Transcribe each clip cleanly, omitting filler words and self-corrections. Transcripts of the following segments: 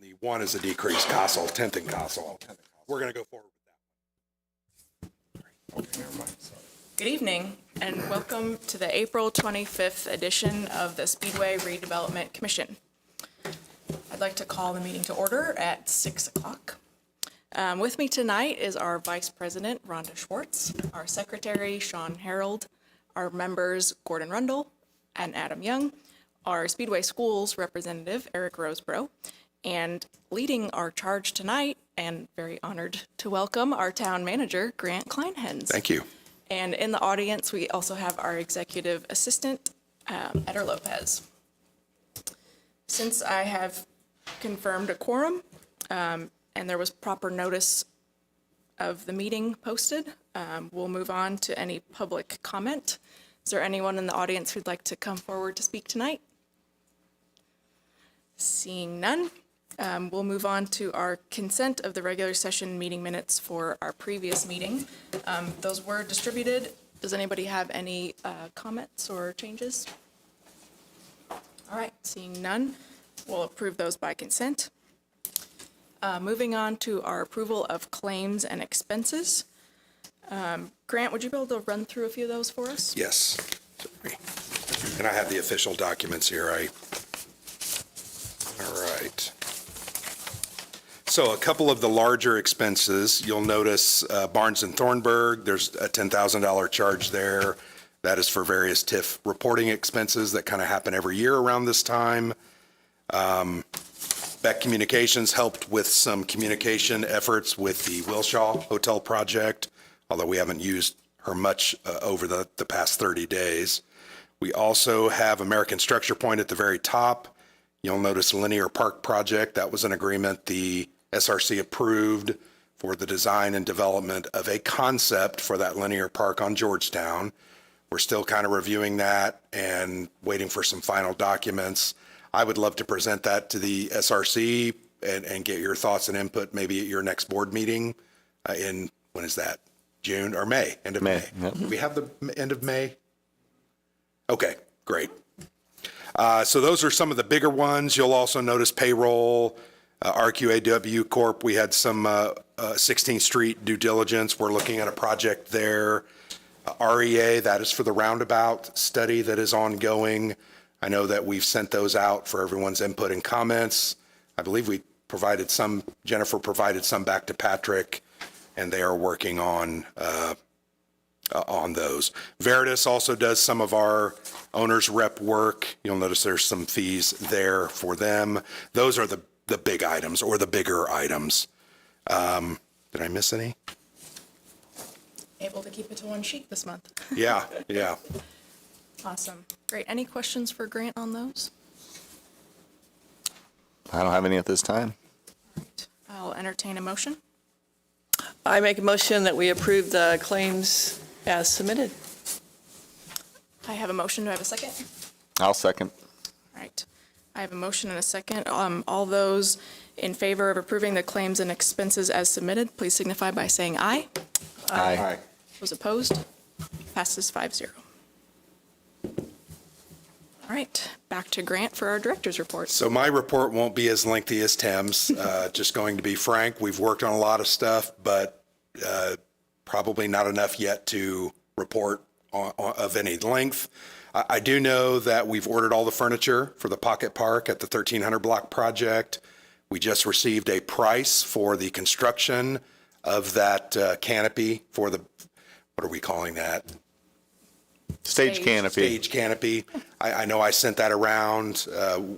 The one is a decreased COSL, 10th and COSL. We're going to go forward with that. Okay, never mind. Sorry. Good evening, and welcome to the April 25th edition of the Speedway Redevelopment Commission. I'd like to call the meeting to order at 6 o'clock. With me tonight is our Vice President, Rhonda Schwartz, our Secretary, Sean Harold, our members, Gordon Rundle and Adam Young, our Speedway Schools representative, Eric Roseborough, and leading our charge tonight, and very honored to welcome our town manager, Grant Kleinhens. Thank you. And in the audience, we also have our executive assistant, Eder Lopez. Since I have confirmed a quorum, and there was proper notice of the meeting posted, we'll move on to any public comment. Is there anyone in the audience who'd like to come forward to speak tonight? Seeing none, we'll move on to our consent of the regular session meeting minutes for our previous meeting. Those were distributed. Does anybody have any comments or changes? All right, seeing none, we'll approve those by consent. Moving on to our approval of claims and expenses. Grant, would you be able to run through a few of those for us? Yes. Sorry. And I have the official documents here. All right. So a couple of the larger expenses, you'll notice Barnes and Thornburg, there's a $10,000 charge there. That is for various TIF reporting expenses that kind of happen every year around this time. Beck Communications helped with some communication efforts with the Wilshaw Hotel project, although we haven't used her much over the past 30 days. We also have American Structure Point at the very top. You'll notice Linear Park project. That was an agreement the SRC approved for the design and development of a concept for that linear park on Georgetown. We're still kind of reviewing that and waiting for some final documents. I would love to present that to the SRC and get your thoughts and input maybe at your next board meeting in, when is that? June or May? End of May. Yep. Do we have the end of May? Okay, great. So those are some of the bigger ones. You'll also notice payroll, RQAW Corp. We had some 16th Street due diligence. We're looking at a project there. REA, that is for the roundabout study that is ongoing. I know that we've sent those out for everyone's input and comments. I believe we provided some, Jennifer provided some back to Patrick, and they are working on those. Veritas also does some of our owner's rep work. You'll notice there's some fees there for them. Those are the big items or the bigger items. Did I miss any? Able to keep it to one sheet this month. Yeah. Awesome. Great. Any questions for Grant on those? I don't have any at this time. All right. I'll entertain a motion. I make a motion that we approve the claims as submitted. I have a motion. Do I have a second? I'll second. All right. I have a motion and a second. All those in favor of approving the claims and expenses as submitted, please signify by saying aye. Aye. Those opposed? Passes 5-0. All right, back to Grant for our director's report. So my report won't be as lengthy as Tim's. Just going to be frank, we've worked on a lot of stuff, but probably not enough yet to report of any length. I do know that we've ordered all the furniture for the Pocket Park at the 1300 block project. We just received a price for the construction of that canopy for the, what are we calling that? Stage canopy. Stage canopy. I know I sent that around.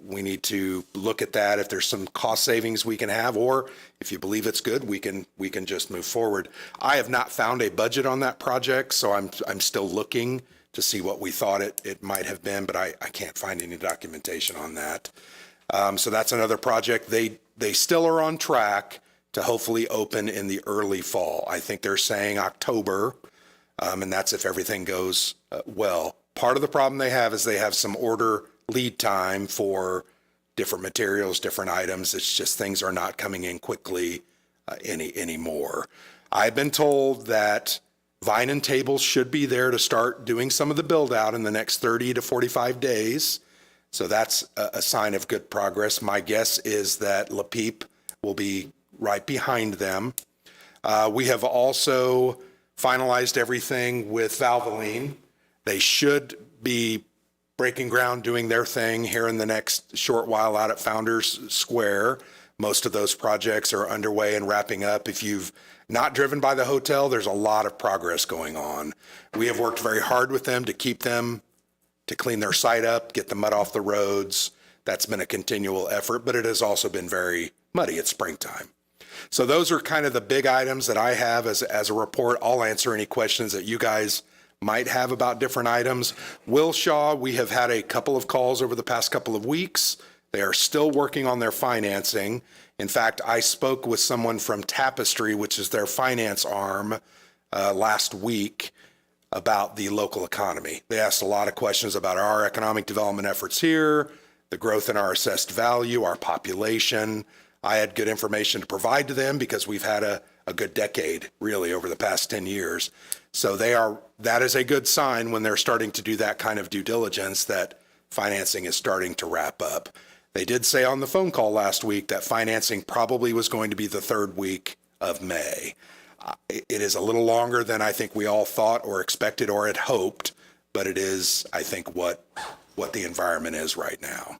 We need to look at that. If there's some cost savings we can have, or if you believe it's good, we can just move forward. I have not found a budget on that project, so I'm still looking to see what we thought it might have been, but I can't find any documentation on that. So that's another project. They still are on track to hopefully open in the early fall. I think they're saying October, and that's if everything goes well. Part of the problem they have is they have some order lead time for different materials, different items. It's just things are not coming in quickly anymore. I've been told that Vine and Tables should be there to start doing some of the build out in the next 30 to 45 days. So that's a sign of good progress. My guess is that LaPeep will be right behind them. We have also finalized everything with Valvoline. They should be breaking ground, doing their thing here in the next short while out at Founders Square. Most of those projects are underway and wrapping up. If you've not driven by the hotel, there's a lot of progress going on. We have worked very hard with them to keep them, to clean their site up, get the mud off the roads. That's been a continual effort, but it has also been very muddy. It's springtime. So those are kind of the big items that I have as a report. I'll answer any questions that you guys might have about different items. Will Shaw, we have had a couple of calls over the past couple of weeks. They are still working on their financing. In fact, I spoke with someone from Tapestry, which is their finance arm, last week about the local economy. They asked a lot of questions about our economic development efforts here, the growth in our assessed value, our population. I had good information to provide to them because we've had a good decade, really, over the past 10 years. So that is a good sign when they're starting to do that kind of due diligence that financing is starting to wrap up. They did say on the phone call last week that financing probably was going to be the third week of May. It is a little longer than I think we all thought or expected or had hoped, but it is, I think, what the environment is right now.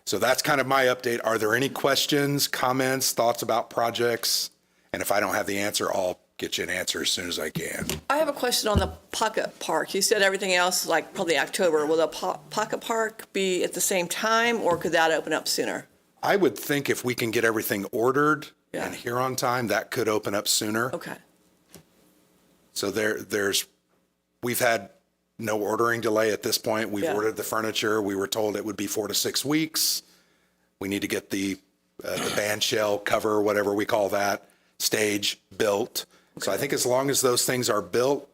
So that's kind of my update. Are there any questions, comments, thoughts about projects? And if I don't have the answer, I'll get you an answer as soon as I can. I have a question on the Pocket Park. You said everything else, like probably October. Will the Pocket Park be at the same time, or could that open up sooner? I would think if we can get everything ordered Yeah. and here on time, that could open up sooner. Okay. So we've had no ordering delay at this point. We've Yeah. ordered the furniture. We were told it would be 4 to 6 weeks. We need to get the band shell cover, whatever we call that, stage built. So I think as long as those things are built,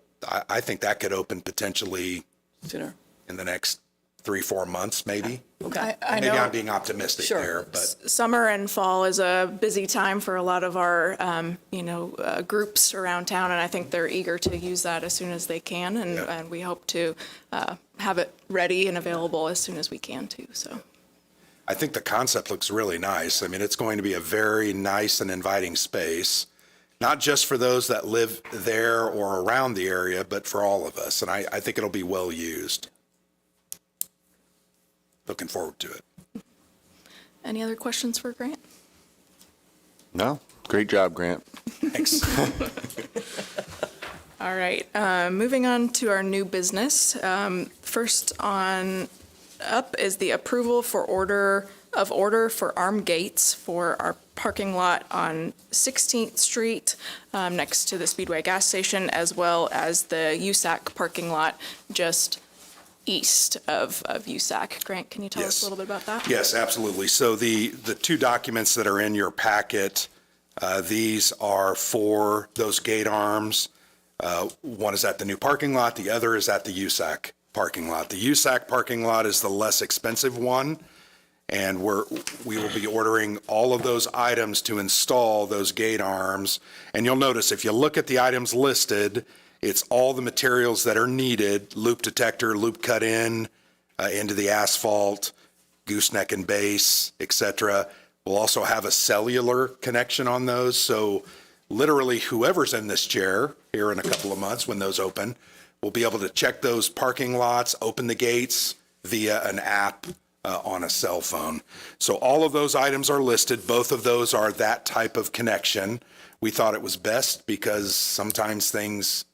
I think that could open potentially Sooner. in the next 3-4 months, maybe. Okay. I Maybe know I'm being optimistic Sure. there, but summer and fall is a busy time for a lot of our, groups around town, and I think they're eager to use that as soon as they can, and we hope to have it ready and available as soon as we can too, so. I think the concept looks really nice. I mean, it's going to be a very nice and inviting space, not just for those that live there or around the area, but for all of us. And I think it'll be well used. Looking forward to it. Any other questions for Grant? No, great job, Grant. Thanks. All right, moving on to our new business. First on up is the approval for order for arm gates for our parking lot on 16th Street next to the Speedway gas station, as well as the USAC parking lot just east of USAC. Grant, can you tell us a little bit about that? Yes, absolutely. So the two documents that are in your packet, these are for those gate arms. One is at the new parking lot. The other is at the USAC parking lot. The USAC parking lot is the less expensive one, and we will be ordering all of those items to install those gate arms. And you'll notice if you look at the items listed, it's all the materials that are needed: loop detector, loop cut in into the asphalt, gooseneck and base, etc. We'll also have a cellular connection on those. So literally whoever's in this chair here in a couple of months when those open will be able to check those parking lots, open the gates via an app on a cell phone. So all of those items are listed. Both of those are that type of connection. We thought it was best because sometimes things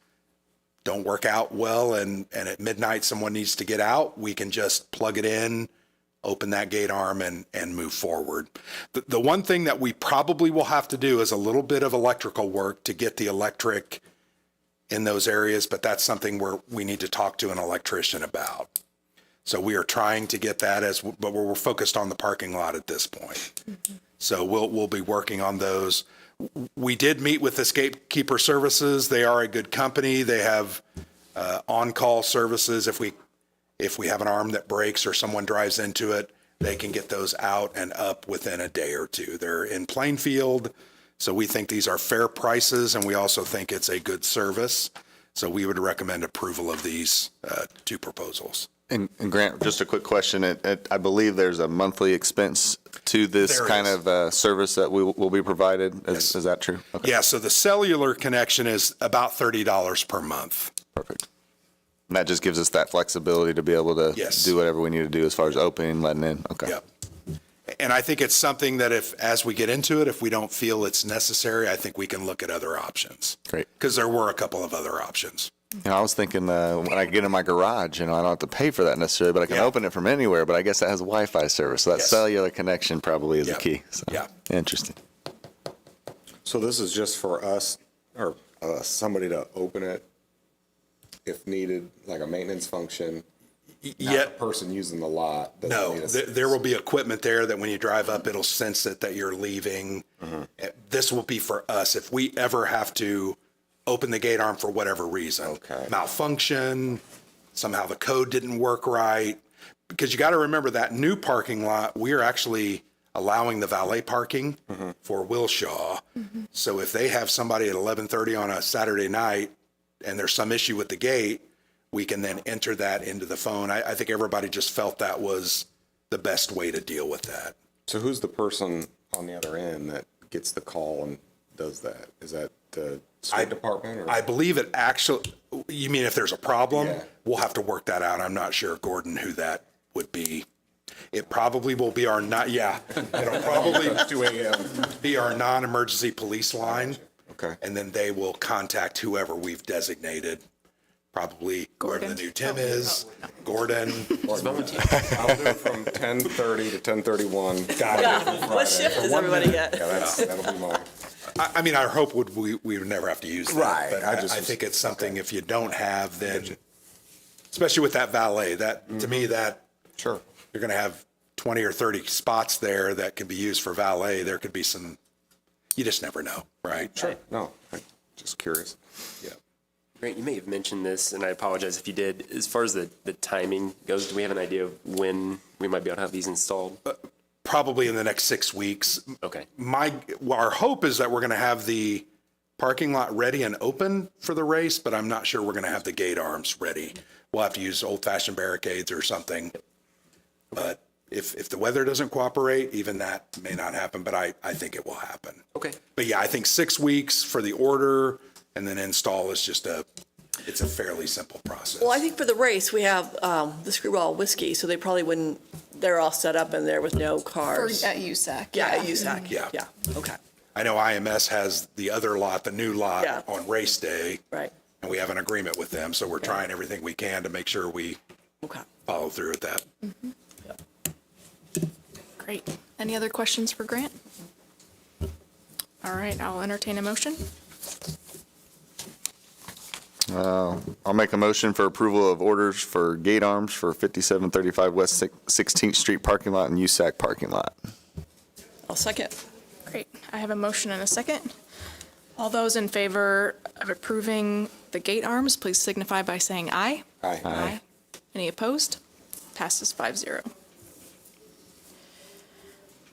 don't work out well and at midnight someone needs to get out. We can just plug it in, open that gate arm and move forward. The one thing that we probably will have to do is a little bit of electrical work to get the electric in those areas, but that's something where we need to talk to an electrician about. So we are trying to get that but we're focused on the parking lot at this point. Mm-hmm. So we'll be working on those. We did meet with Escape Keeper Services. They are a good company. They have on-call services. If we have an arm that breaks or someone drives into it, they can get those out and up within a day or two. They're in Plainfield. So we think these are fair prices, and we also think it's a good service. So we would recommend approval of these two proposals. And Grant, just a quick question. I believe there's a monthly expense to this There kind is. of service that will be provided. Is that true? Okay, Yeah, so the cellular connection is about $30 per month. perfect. And that just gives us that flexibility to be able to Yes. do whatever we need to do as far as opening, letting in. Okay. Yep. And I think it's something that as we get into it, if we don't feel it's necessary, I think we can look at other options. Great. Because there were a couple of other options. I was thinking when I get in my garage, I don't have to pay for that necessarily, but I can Yeah. open it from anywhere. But I guess that has Wi-Fi service, so that Yes. cellular connection probably is Yeah. the key. So, Yeah. Interesting. So this is just for us, or somebody to open it if needed, like a maintenance function? Not the Yet, person using the lot doesn't no, need a- there will be equipment there that when you drive up, it'll sense it that you're leaving. This will be for us. If we ever have to open the gate arm for whatever reason. Okay. Malfunction, somehow the code didn't work right. Because you got to remember that new parking lot, we are actually allowing the valet parking for Wilshaw. So if they have somebody at 11:30 on a Saturday night and there's some issue with the gate, we can then enter that into the phone. I think everybody just felt that was the best way to deal with that. So who's the person on the other end that gets the call and does that? Is that the street department or? I believe it actually, you mean if there's a problem? Yeah. We'll have to work that out. I'm not sure, Gordon, who that would be. It probably will be it'll probably 2 a.m. be our non-emergency police line. Okay. And then they will contact whoever we've designated, probably whoever the Gordon. new Tim is, Gordon. I'll do it from 10:30 to 10:31. Got it. Yeah, what shift does everybody get? Yeah, that'll be mine. I mean, our hope would we would never have to use that. Right. But I just I was- think it's something if you don't have, then, especially with that valet, that, to me, that Sure. you're going to have 20 or 30 spots there that can be used for valet. There could be some, you just never know, right? Sure. No, I'm just curious. Yeah. Grant, you may have mentioned this, and I apologize if you did. As far as the timing goes, do we have an idea of when we might be able to have these installed? Probably in the next 6 weeks. Okay. Our hope is that we're going to have the parking lot ready and open for the race, but I'm not sure we're going to have the gate arms ready. We'll have to use old-fashioned barricades or something. But if the weather doesn't cooperate, even that may not happen, but I think it will happen. Okay. But yeah, I think 6 weeks for the order and then install is it's a fairly simple process. Well, I think for the race, we have the Screwball Whiskey, so they probably wouldn't, they're all set up in there with no For, cars. at USAC. Yeah, at USAC. Yeah. Yeah, okay, I know IMS has the other lot, the new lot Yeah. on race day, right, and we have an agreement with them, so we're trying everything we can to make sure we okay. follow through with that. Great. Any other questions for Grant? All right, I'll entertain a motion. I'll make a motion for approval of orders for gate arms for 5735 West 16th Street parking lot and USAC parking lot. I'll second. Great. I have a motion and a second. All those in favor of approving the gate arms, please signify by saying aye. Aye. Aye. Any opposed? Passes 5-0.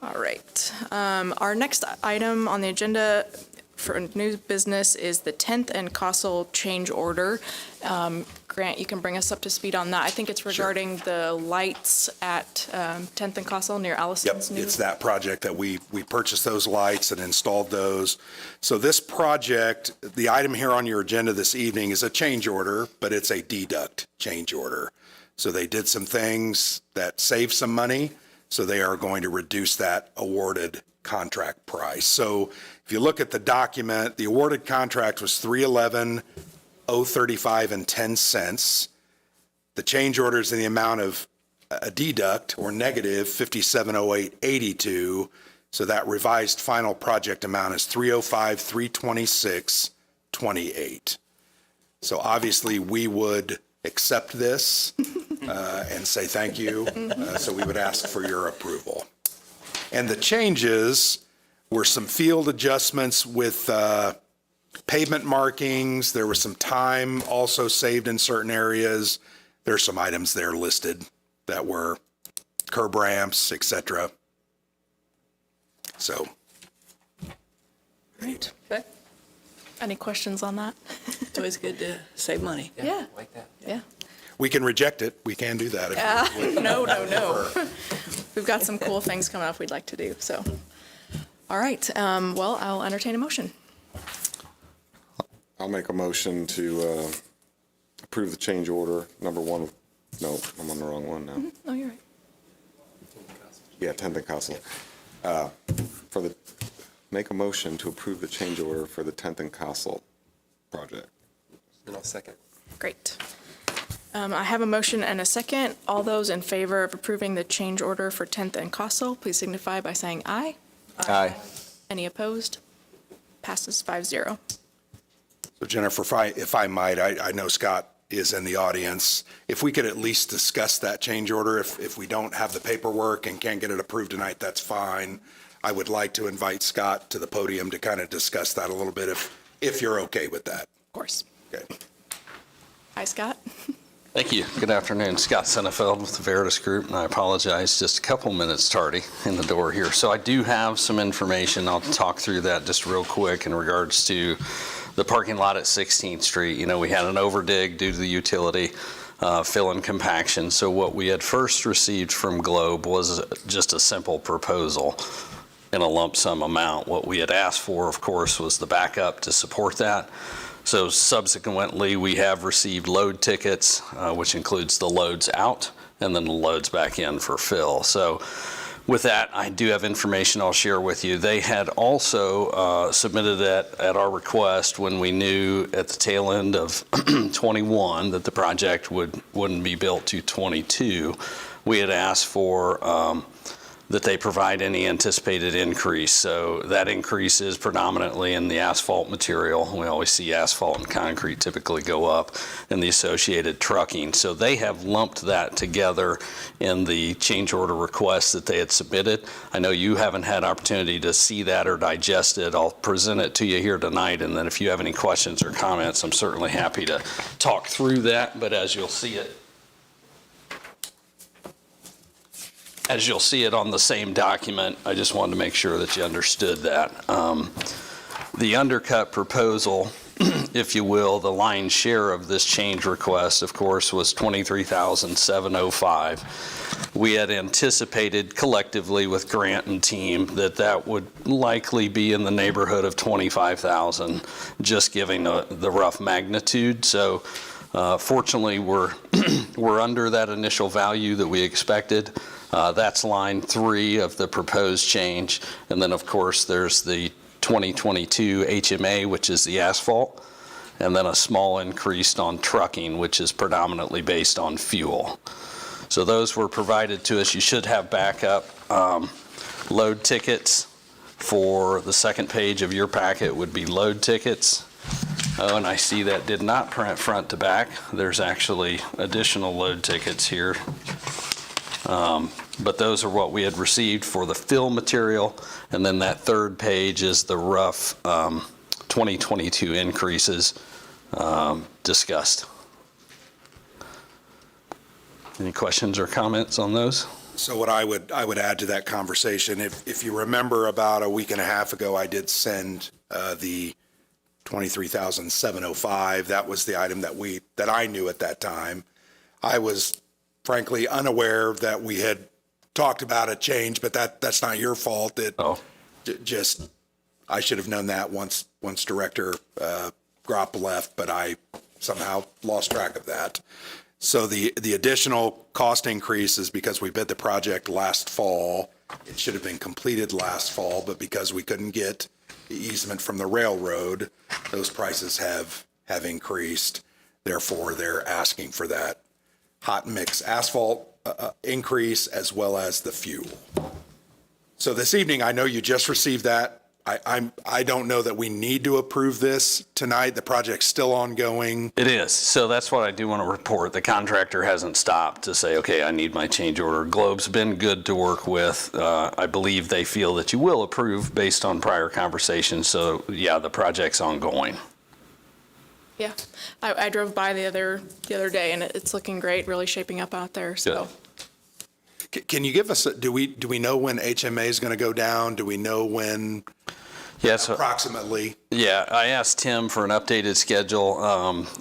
All right. Our next item on the agenda for new business is the 10th and Castle change order. Grant, you can bring us up to speed on that. I think it's regarding the lights at 10th and Castle near Yep, Allison's new. it's that project that we purchased those lights and installed those. So this project, the item here on your agenda this evening is a change order, but it's a deduct change order. So they did some things that saved some money, so they are going to reduce that awarded contract price. So if you look at the document, the awarded contract was $311,035 and 10 cents. The change order is in the amount of a deduct or negative $5708.82. So that revised final project amount is $305,326.28. So obviously we would accept this and say thank you. So we would ask for your approval. And the changes were some field adjustments with pavement markings. There was some time also saved in certain areas. There's some items there listed that were curb ramps, et cetera. So, Right. Okay. Any questions on that? It's always good to save money. Yeah. Like that. Yeah. We can reject it. We can do that. No. We've got some cool things coming up we'd like to do, so. All right, well, I'll entertain a motion. I'll make a motion to approve the change order, number one. No, I'm on the wrong one now. Oh, you're right. Yeah, 10th and Castle. Make a motion to approve the change order for the 10th and Castle project. And I'll second. Great. I have a motion and a second. All those in favor of approving the change order for 10th and Castle, please signify by saying aye. Aye. Any opposed? Passes 5-0. So Jennifer, if I might, I know Scott is in the audience. If we could at least discuss that change order, if we don't have the paperwork and can't get it approved tonight, that's fine. I would like to invite Scott to the podium to kind of discuss that a little bit, if you're okay with that. Of course. Okay. Hi, Scott. Thank you. Good afternoon. Scott Sennefeld with the Veritas Group, and I apologize, just a couple minutes tardy in the door here. So I do have some information. I'll talk through that just real quick in regards to the parking lot at 16th Street. You know, we had an overdig due to the utility fill and compaction. So what we had first received from Globe was just a simple proposal in a lump sum amount. What we had asked for, of course, was the backup to support that. So subsequently, we have received load tickets, which includes the loads out and then the loads back in for fill. So with that, I do have information I'll share with you. They had also submitted at our request when we knew at the tail end of 21 that the project wouldn't be built to 22. We had asked for that they provide any anticipated increase. So that increase is predominantly in the asphalt material. We always see asphalt and concrete typically go up, and the associated trucking. So they have lumped that together in the change order request that they had submitted. I know you haven't had opportunity to see that or digest it. I'll present it to you here tonight, and then if you have any questions or comments, I'm certainly happy to talk through that. But as you'll see it on the same document, I just wanted to make sure that you understood that. The undercut proposal, if you will, the lion's share of this change request, of course, was $23,705. We had anticipated collectively with Grant and team that would likely be in the neighborhood of $25,000, just giving the rough magnitude. So fortunately, we're under that initial value that we expected. That's line 3 of the proposed change. And then, of course, there's the 2022 HMA, which is the asphalt, and then a small increase on trucking, which is predominantly based on fuel. So those were provided to us. You should have backup load tickets. For the second page of your packet would be load tickets. Oh, and I see that did not print front to back. There's actually additional load tickets here. But those are what we had received for the fill material, and then that third page is the rough 2022 increases discussed. Any questions or comments on those? So what I would add to that conversation, if you remember about a week and a half ago, I did send the $23,705. That was the item that I knew at that time. I was frankly unaware that we had talked about a change, but that's not your fault. I should have known that once Director Gropp left, but I somehow lost track of that. So the additional cost increase is because we bid the project last fall. It should have been completed last fall, but because we couldn't get the easement from the railroad, those prices have increased. Therefore, they're asking for that hot mix asphalt increase as well as the fuel. So this evening, I know you just received that. I don't know that we need to approve this tonight. The project's still ongoing. It is. So that's what I do want to report. The contractor hasn't stopped to say, okay, I need my change order. Globe's been good to work with. I believe they feel that you will approve based on prior conversations. So yeah, the project's ongoing. Yeah, I drove by the other day, and it's looking great, really shaping up out there, so. Can you give us, do we know when HMA is going to go down? Do we know when? Yeah, so, approximately? yeah, I asked Tim for an updated schedule,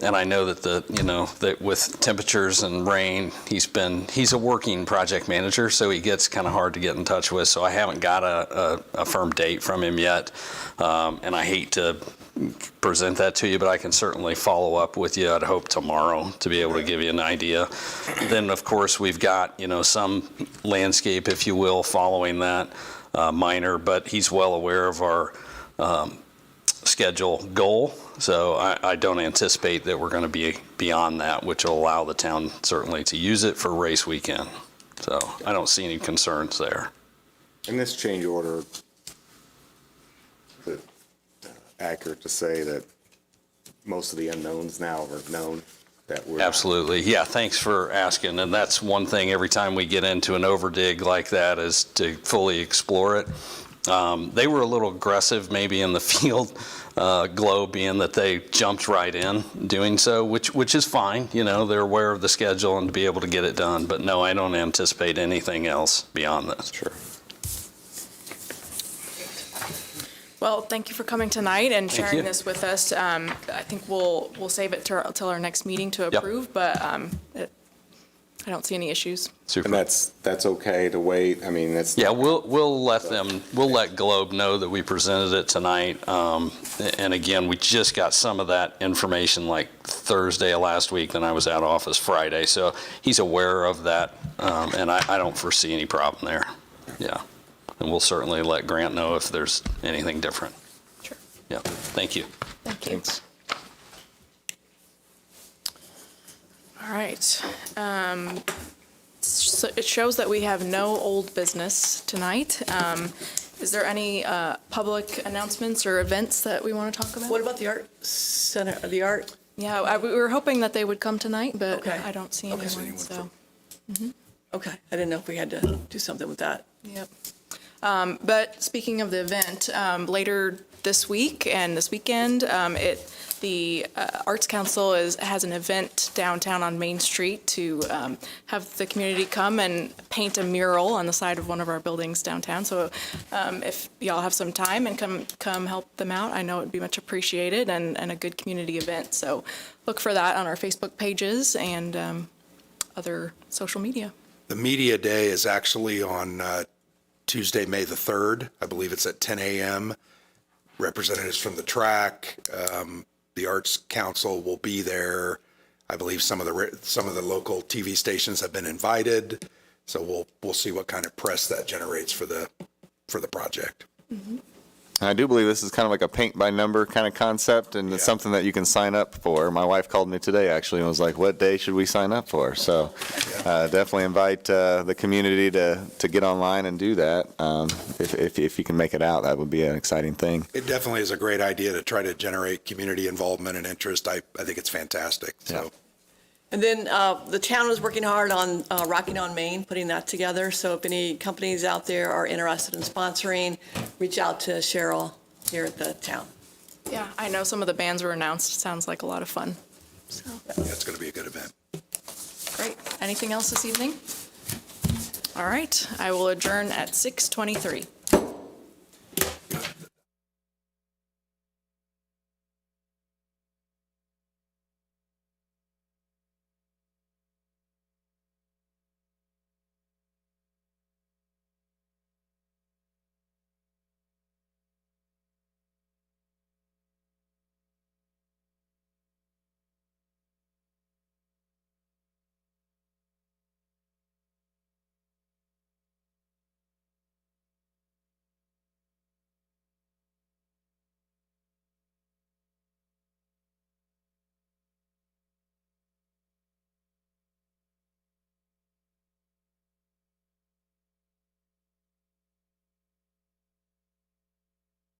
and I know that that with temperatures and rain, he's a working project manager, so he gets kind of hard to get in touch with, so I haven't got a firm date from him yet, and I hate to present that to you, but I can certainly follow up with you, I'd hope tomorrow, to be able to give you an idea. Then, of course, we've got, some landscape, if you will, following that, minor, but he's well aware of our schedule goal, so I don't anticipate that we're going to be beyond that, which will allow the town certainly to use it for race weekend. So I don't see any concerns there. In this change order, is it accurate to say that most of the unknowns now are known? That we're Absolutely. Yeah, thanks for asking. And that's one thing every time we get into an overdig like that is to fully explore it. They were a little aggressive maybe in the field glow, being that they jumped right in doing so, which is fine. They're aware of the schedule and to be able to get it done. But no, I don't anticipate anything else beyond this. Sure. Well, thank you for coming tonight and Thank sharing you. this with us. I think we'll save it till our next meeting to Yep. approve, but I don't see any issues. Super. And that's okay to wait? I mean, that's. Yeah, we'll let Globe know that we presented it tonight. And again, we just got some of that information like Thursday of last week, then I was out of office Friday. So he's aware of that, and I don't foresee any problem there. Yeah. And we'll certainly let Grant know if there's anything different. Sure. Yeah, thank you. Thank you. Thanks. All right. So it shows that we have no old business tonight. Is there any public announcements or events that we want to talk about? What about the art center, the art? Yeah, we were hoping that they would come tonight, but Okay. I don't see Okay. anyone, so. Okay, I didn't know if we had to do something with that. Yep. But speaking of the event, later this week and this weekend, the Arts Council has an event downtown on Main Street to have the community come and paint a mural on the side of one of our buildings downtown. So if y'all have some time and come help them out, I know it'd be much appreciated and a good community event. So look for that on our Facebook pages and other social media. The media day is actually on Tuesday, May the 3rd. I believe it's at 10 a.m. Representatives from the track, the Arts Council will be there. I believe some of the local TV stations have been invited. So we'll see what kind of press that generates for the project. Mm-hmm. I do believe this is kind of like a paint by number kind of concept, and it's Yeah. something that you can sign up for. My wife called me today actually and was like, "What day should we sign up for?" So definitely invite the community to get online and do that. If you can make it out, that would be an exciting thing. It definitely is a great idea to try to generate community involvement and interest. I think it's fantastic. So And then the town was working hard on Rocking on Main, putting that together. So if any companies out there are interested in sponsoring, reach out to Cheryl here at the town. Yeah, I know some of the bands were announced. Sounds like a lot of fun. So, yeah, it's going to be a good event. great. Anything else this evening? All right, I will adjourn at 6:23.